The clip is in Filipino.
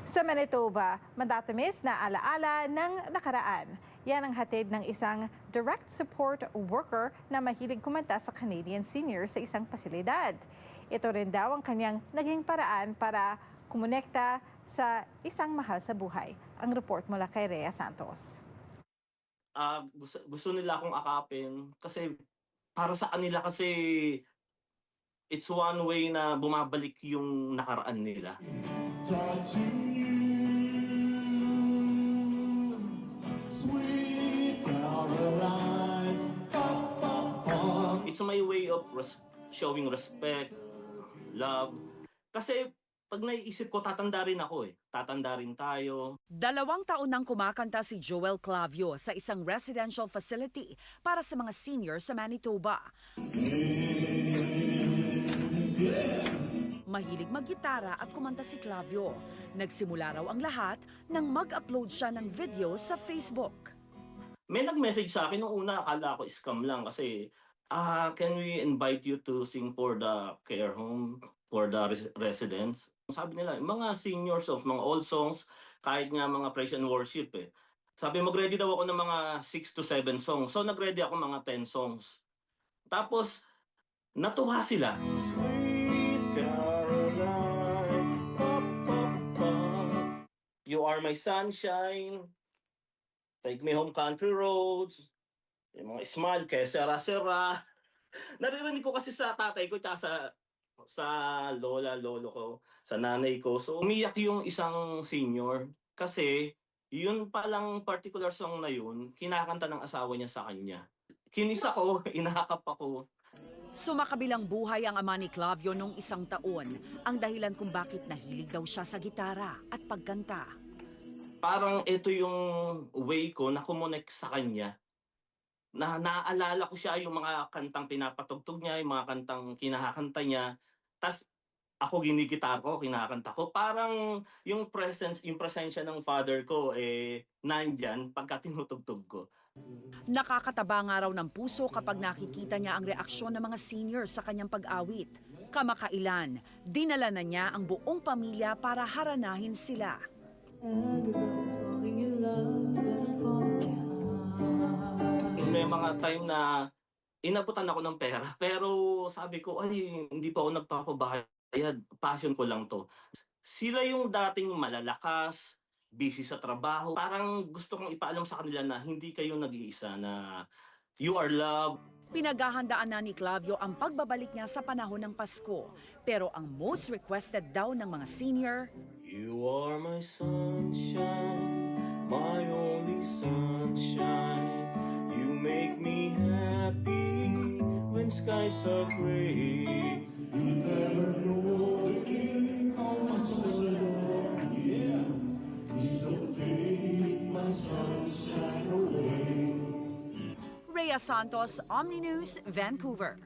Sa Manitoba, madatamis na alaala ng nakaraan. Yan ang hatid ng isang direct support worker na mahilig kumanta sa Canadian senior sa isang pasilidad. Ito rin daw ang kanyang naging paraan para kumonekta sa isang mahal sa buhay. Ang report mula kay Rhea Santos. Gusto nila akong akapin kasi para sa kanila kasi it's one way na bumabalik yung nakaraan nila. Touching you, sweet Caroline. Pop, pop, pop. It's my way of showing respect, love. Kasi pag naiisip ko, tatanda rin ako eh. Tatanda rin tayo. 2 taon nang kumakanta si Joel Clavio sa isang residential facility para sa mga senior sa Manitoba. Mahilig maggitara at kumanta si Clavio. Nagsimula raw ang lahat nang mag-upload siya ng video sa Facebook. May nag-message sa akin nung una, akala ko scam lang kasi can we invite you to sing for the care home, for the residents? Sabi nila, mga seniors of mga old songs, kahit nga mga praise and worship eh. Sabi, mag-ready daw ako ng mga 6 to 7 songs. So nag-ready ako mga 10 songs. Tapos, natuwa sila. Sweet Caroline, pop, pop, pop. You are my sunshine. Take me home country roads. Yung mga smile, kaya sera-sera. Naririnig ko kasi sa tatay ko tsaka sa lolo ko, sa nanay ko. So umiyak yung isang senior kasi yun palang particular song na yun, kinakanta ng asawa niya sa kanya. Kinis ako, inakap ako. Sumakabilang buhay ang ama ni Clavio nung 1 taon, ang dahilan kung bakit nahilig daw siya sa gitara at pagkanta. Parang ito yung way ko na kumonek sa kanya. Na naaalala ko siya yung mga kantang pinapatugtog niya, yung mga kantang kinakanta niya. Tas ako ginigitar ko, kinakanta ko. Parang yung presensya ng father ko nandyan pagka tinutugtog ko. Nakakataba nga raw ng puso kapag nakikita niya ang reaksyon ng mga senior sa kanyang pag-awit. Kamakailan, dinala na niya ang buong pamilya para haranahin sila. Everybody's falling in love and falling down. May mga time na inabutan ako ng pera, pero sabi ko, ay, hindi pa ako nagpapabayad. Passion ko lang to. Sila yung dating malalakas, busy sa trabaho. Parang gusto kong ipaalam sa kanila na hindi kayo nag-iisa, na you are loved. Pinaghahandaan na ni Clavio ang pagbabalik niya sa panahon ng Pasko. Pero ang most requested daw ng mga senior, You are my sunshine, my only sunshine. You make me happy when skies are gray. You never know again how much I love you. Please don't take my sunshine away. Rhea Santos, Omni News, Vancouver.